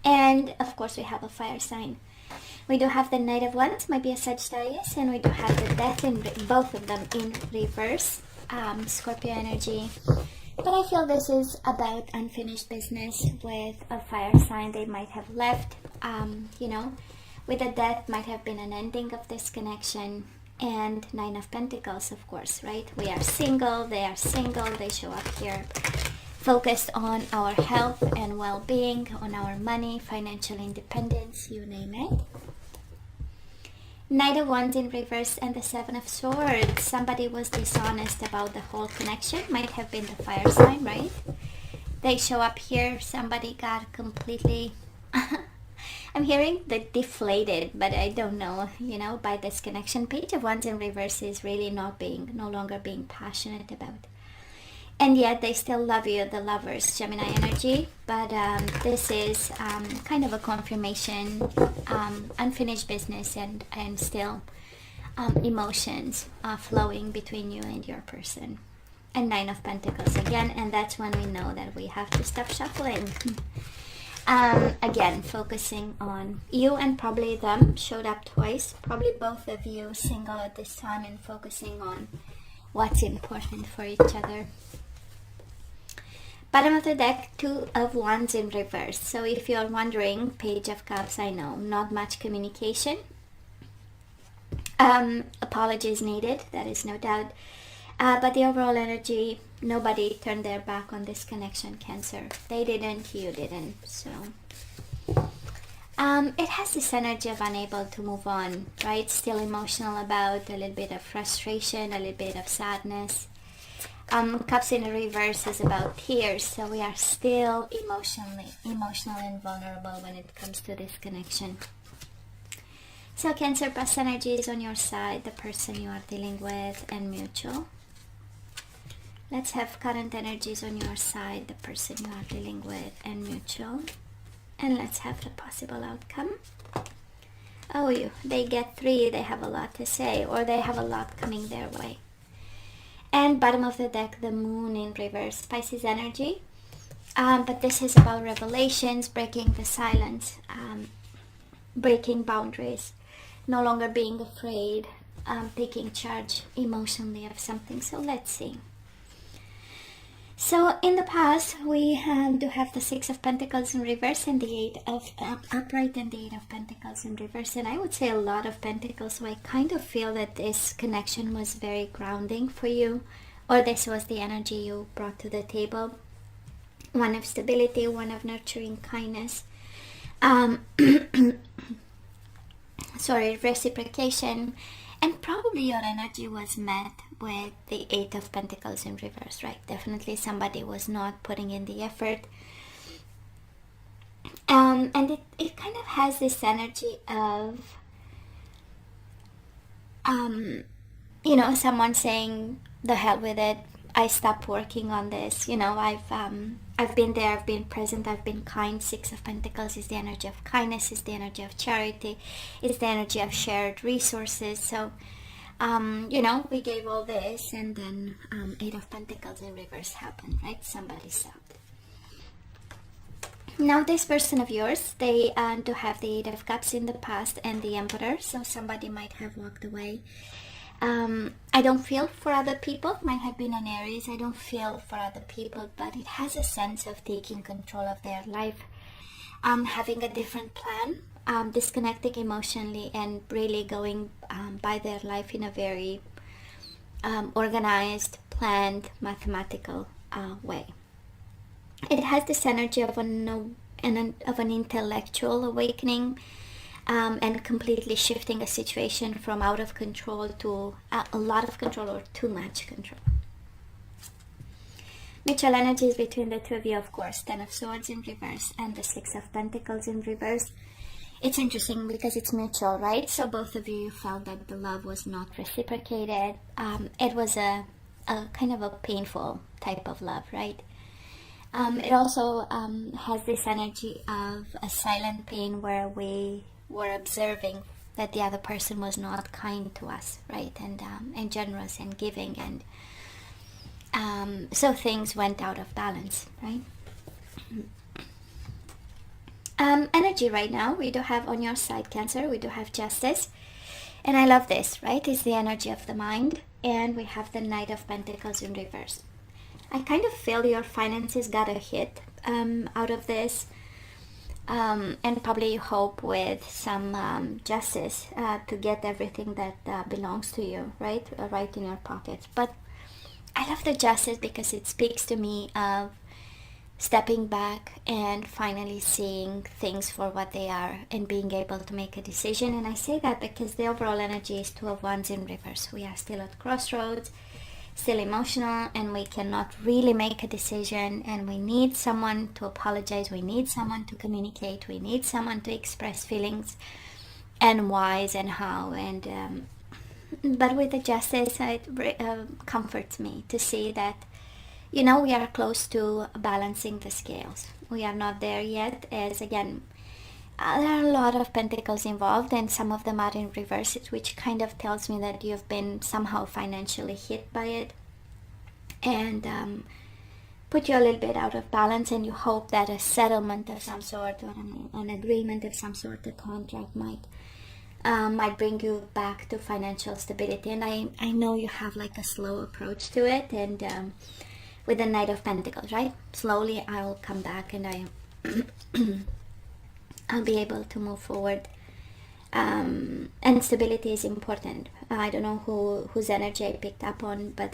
And of course we have a fire sign. We do have the Knight of Wands, might be a Sagittarius, and we do have the Death in both of them in reverse, Scorpio energy. But I feel this is about unfinished business with a fire sign. They might have left, you know, with the Death might have been an ending of this connection. And Nine of Pentacles, of course, right? We are single, they are single, they show up here focused on our health and well-being, on our money, financial independence, you name it. Knight of Wands in reverse and the Seven of Swords. Somebody was dishonest about the whole connection. Might have been the fire sign, right? They show up here. Somebody got completely... I'm hearing the deflated, but I don't know, you know, by this connection. Page of Wands in reverse is really no longer being passionate about. And yet they still love you, the Lovers, Gemini energy. But this is kind of a confirmation, unfinished business, and still emotions flowing between you and your person. And Nine of Pentacles again, and that's when we know that we have to stop shuffling. Again, focusing on you and probably them. Showed up twice. Probably both of you single at this time and focusing on what's important for each other. Bottom of the deck, Two of Wands in reverse. So if you're wondering, Page of Cups, I know, not much communication. Apologies needed, that is no doubt. But the overall energy, nobody turned their back on this connection, Cancer. They didn't, you didn't. So it has this energy of unable to move on, right? Still emotional about, a little bit of frustration, a little bit of sadness. Cups in reverse is about tears, so we are still emotional and vulnerable when it comes to this connection. So Cancer, past energy is on your side, the person you are dealing with, and mutual. Let's have current energies on your side, the person you are dealing with, and mutual. And let's have the possible outcome. Oh, they get 3, they have a lot to say, or they have a lot coming their way. And bottom of the deck, the Moon in reverse, Pisces energy. But this is about revelations, breaking the silence, breaking boundaries, no longer being afraid, taking charge emotionally of something. So let's see. So in the past, we do have the Six of Pentacles in reverse and the Eight of upright and the Eight of Pentacles in reverse. And I would say a lot of Pentacles. So I kind of feel that this connection was very grounding for you, or this was the energy you brought to the table. One of stability, one of nurturing kindness. Sorry, reciprocation. And probably your energy was met with the Eight of Pentacles in reverse, right? Definitely somebody was not putting in the effort. And it kind of has this energy of, you know, someone saying, the hell with it, I stopped working on this. You know, I've been there, I've been present, I've been kind. Six of Pentacles is the energy of kindness, is the energy of charity, is the energy of shared resources. So, you know, we gave all this, and then Eight of Pentacles in reverse happened, right? Somebody stopped. Now this person of yours, they do have the Eight of Cups in the past and the Emperor, so somebody might have walked away. I don't feel for other people, might have been an Aries. I don't feel for other people, but it has a sense of taking control of their life, having a different plan, disconnecting emotionally, and really going by their life in a very organized, planned, mathematical way. It has this energy of an intellectual awakening, and completely shifting a situation from out of control to a lot of control or too much control. Mutual energies between the two of you, of course. Ten of Swords in reverse and the Six of Pentacles in reverse. It's interesting because it's mutual, right? So both of you felt that the love was not reciprocated. It was a kind of a painful type of love, right? It also has this energy of a silent pain where we were observing that the other person was not kind to us, right? And generous and giving, and so things went out of balance, right? energy right now. We do have on your side Cancer, we do have Justice. And I love this, right? It's the energy of the mind. And we have the Knight of Pentacles in reverse. I kind of feel your finances got a hit out of this. And probably you hope with some justice to get everything that belongs to you, right? Right in your pockets. But I love the Justice because it speaks to me of stepping back and finally seeing things for what they are and being able to make a decision. And I say that because the overall energy is Two of Wands in reverse. We are still at crossroads, still emotional, and we cannot really make a decision, and we need someone to apologize, we need someone to communicate, we need someone to express feelings and whys and how. And but with the Justice, it comforts me to see that, you know, we are close to balancing the scales. We are not there yet, as again, there are a lot of pentacles involved, and some of them are in reverse, which kind of tells me that you've been somehow financially hit by it and put you a little bit out of balance, and you hope that a settlement of some sort or an agreement of some sort, a contract might bring you back to financial stability. And I know you have like a slow approach to it, and with the Knight of Pentacles, right? Slowly I'll come back and I'll be able to move forward. And stability is important. I don't know whose energy I picked up on, but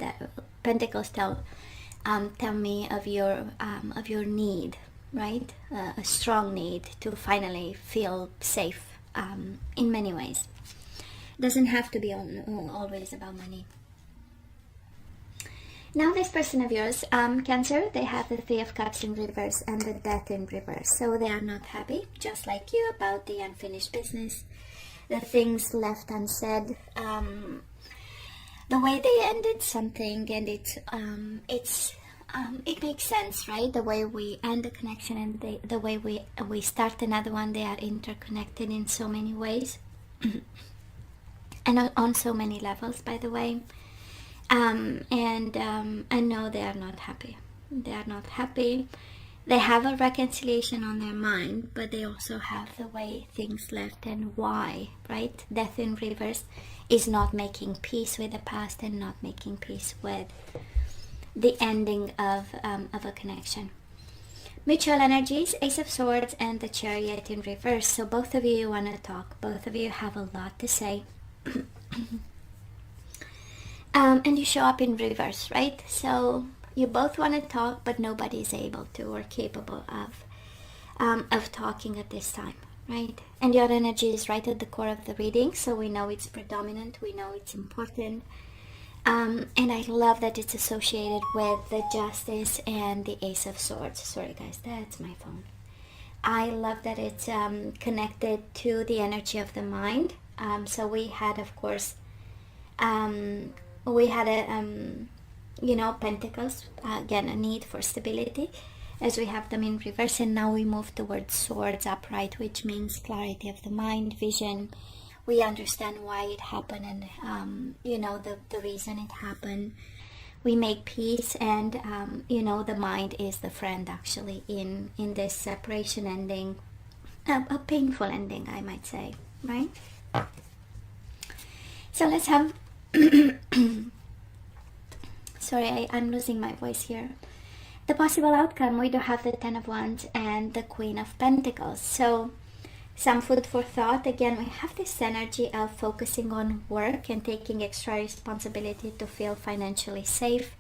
Pentacles tell me of your need, right? A strong need to finally feel safe in many ways. Doesn't have to be always about money. Now this person of yours, Cancer, they have the Three of Cups in reverse and the Death in reverse. So they are not happy, just like you, about the unfinished business, the things left unsaid, the way they ended something, and it makes sense, right? The way we end a connection and the way we start another one, they are interconnected in so many ways, and on so many levels, by the way. I know they are not happy. They are not happy. They have a reconciliation on their mind, but they also have the way things left and why, right? Death in reverse is not making peace with the past and not making peace with the ending of a connection. Mutual energies, Ace of Swords and the Chariot in reverse. So both of you want to talk. Both of you have a lot to say. And you show up in reverse, right? So you both want to talk, but nobody is able to or capable of talking at this time, right? And your energy is right at the core of the reading, so we know it's predominant, we know it's important. And I love that it's associated with the Justice and the Ace of Swords. Sorry guys, that's my phone. I love that it's connected to the energy of the mind. So we had, of course, Pentacles, again, a need for stability, as we have them in reverse, and now we move towards Swords upright, which means clarity of the mind, vision. We understand why it happened and the reason it happened. We make peace, and the mind is the friend actually in this separation ending, a painful ending, I might say, right? So let's have sorry, I'm losing my voice here. The possible outcome, we do have the Ten of Wands and the Queen of Pentacles. So some food for thought. Again, we have this energy of focusing on work and taking extra responsibility to feel financially safe.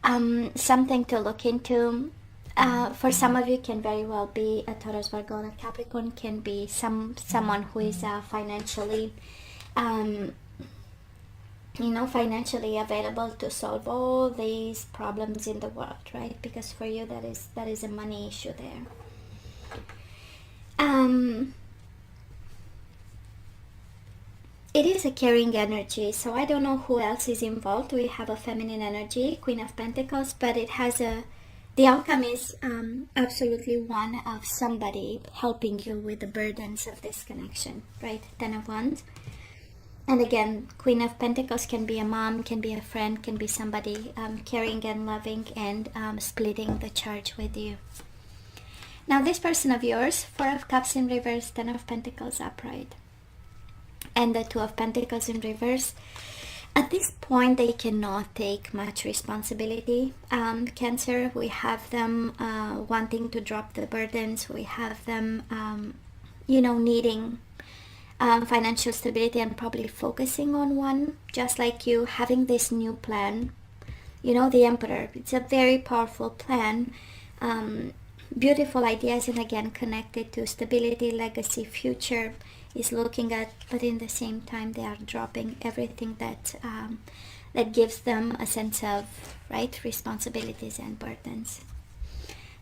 Something to look into. For some of you, can very well be a Taurus, Virgo, or Capricorn. Can be someone who is financially financially available to solve all these problems in the world, right? Because for you, that is a money issue there. It is a caring energy, so I don't know who else is involved. We have a feminine energy, Queen of Pentacles, but it has the outcome is absolutely one of somebody helping you with the burdens of this connection, right? Ten of Wands. And again, Queen of Pentacles can be a mom, can be a friend, can be somebody caring and loving and splitting the charge with you. Now this person of yours, Four of Cups in reverse, Ten of Pentacles upright, and the Two of Pentacles in reverse. At this point, they cannot take much responsibility. Cancer, we have them wanting to drop the burdens. We have them, needing financial stability and probably focusing on one, just like you, having this new plan. The Emperor, it's a very powerful plan. Beautiful ideas, and again connected to stability, legacy, future is looking at, but in the same time they are dropping everything that gives them a sense of responsibilities and burdens.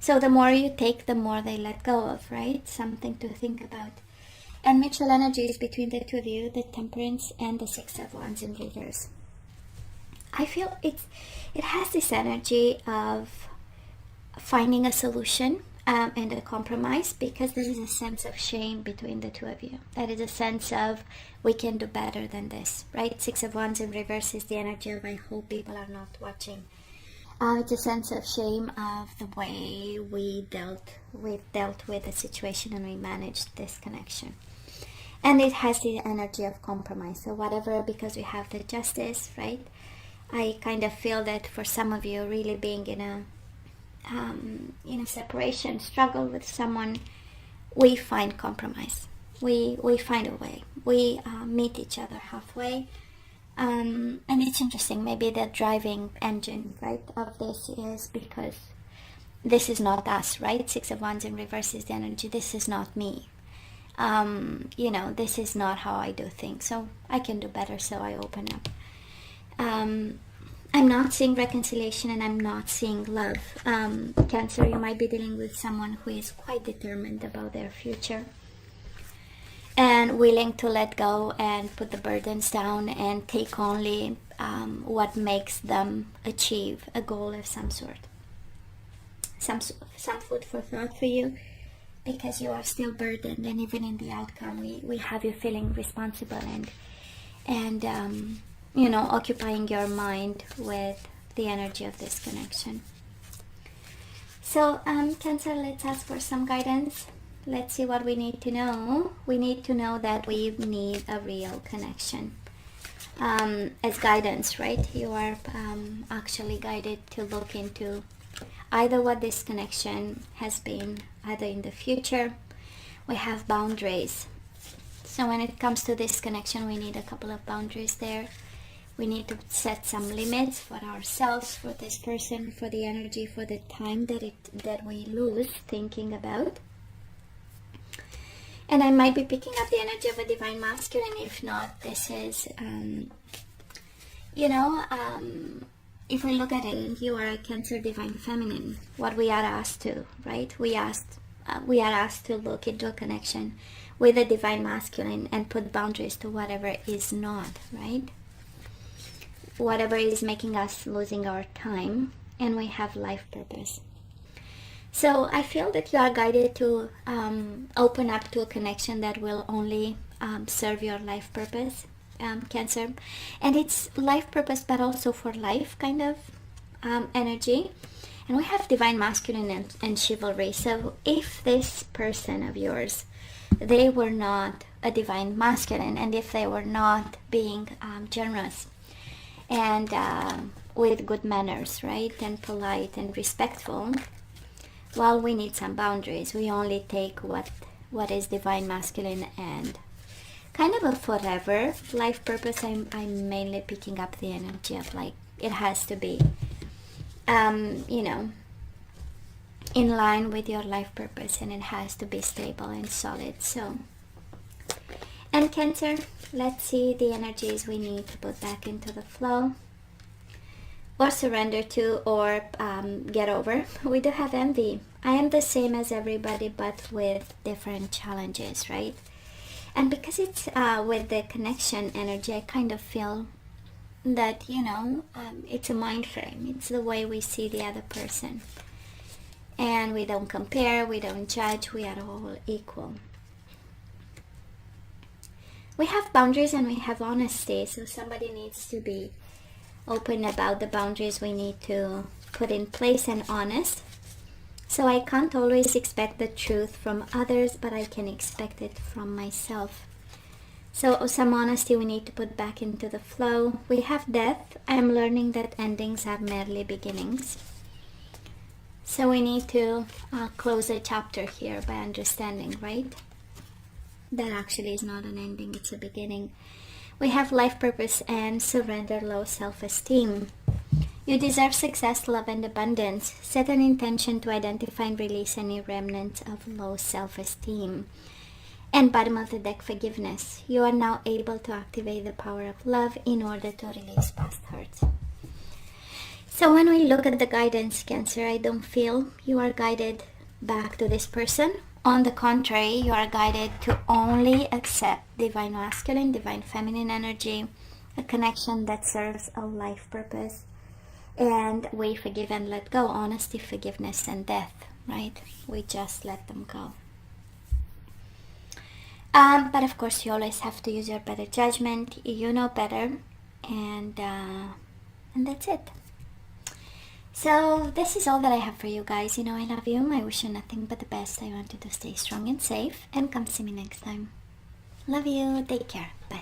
So the more you take, the more they let go of, right? Something to think about. And mutual energies between the two of you, the Temperance and the Six of Wands in reverse. I feel it has this energy of finding a solution and a compromise, because there is a sense of shame between the two of you. There is a sense of, we can do better than this, right? Six of Wands in reverse is the energy of, I hope people are not watching. It's a sense of shame of the way we dealt with the situation and we managed this connection. And it has the energy of compromise. So whatever, because we have the Justice, right? I kind of feel that for some of you, really being in a separation, struggle with someone, we find compromise. We find a way. We meet each other halfway. And it's interesting, maybe the driving engine, right, of this is because this is not us, right? Six of Wands in reverse is the energy. This is not me. This is not how I do things. So I can do better, so I open up. I'm not seeing reconciliation, and I'm not seeing love. Cancer, you might be dealing with someone who is quite determined about their future and willing to let go and put the burdens down and take only what makes them achieve a goal of some sort. Some food for thought for you, because you are still burdened, and even in the outcome, we have you feeling responsible and occupying your mind with the energy of this connection. So, Cancer, let's ask for some guidance. Let's see what we need to know. We need to know that we need a real connection. As guidance, right? You are actually guided to look into either what this connection has been, either in the future. We have boundaries. So when it comes to this connection, we need a couple of boundaries there. We need to set some limits for ourselves, for this person, for the energy, for the time that we lose thinking about. And I might be picking up the energy of a divine masculine. If not, this is, if we look at it, you are a Cancer divine feminine. What we are asked to, right? We are asked to look into a connection with a divine masculine and put boundaries to whatever is not, right? Whatever is making us losing our time, and we have life purpose. So I feel that you are guided to open up to a connection that will only serve your life purpose, Cancer. And it's life purpose, but also for life kind of energy. And we have divine masculine and chivalry. So if this person of yours, they were not a divine masculine, and if they were not being generous and with good manners, right, and polite and respectful, well, we need some boundaries. We only take what is divine masculine and kind of a forever life purpose. I'm mainly picking up the energy of, like, it has to be in line with your life purpose, and it has to be stable and solid. So, and Cancer, let's see the energies we need to put back into the flow, or surrender to, or get over. We do have envy. I am the same as everybody, but with different challenges, right? And because it's with the connection energy, I kind of feel that, it's a mind frame. It's the way we see the other person. And we don't compare, we don't judge, we are all equal. We have boundaries and we have honesty, so somebody needs to be open about the boundaries we need to put in place and honest. So I can't always expect the truth from others, but I can expect it from myself. So some honesty we need to put back into the flow. We have death. I'm learning that endings are merely beginnings. So we need to close a chapter here by understanding, right? That actually is not an ending, it's a beginning. We have life purpose and surrender low self-esteem. You deserve success, love, and abundance. Set an intention to identify and release any remnants of low self-esteem. And bottom of the deck, forgiveness. You are now able to activate the power of love in order to release past hurts. So when we look at the guidance, Cancer, I don't feel you are guided back to this person. On the contrary, you are guided to only accept divine masculine, divine feminine energy, a connection that serves a life purpose. And we forgive and let go. Honesty, forgiveness, and death, right? We just let them go. But of course, you always have to use your better judgment. You know better, and that's it. So this is all that I have for you guys. You know I love you. I wish you nothing but the best. I want you to stay strong and safe, and come see me next time. Love you. Take care. Bye.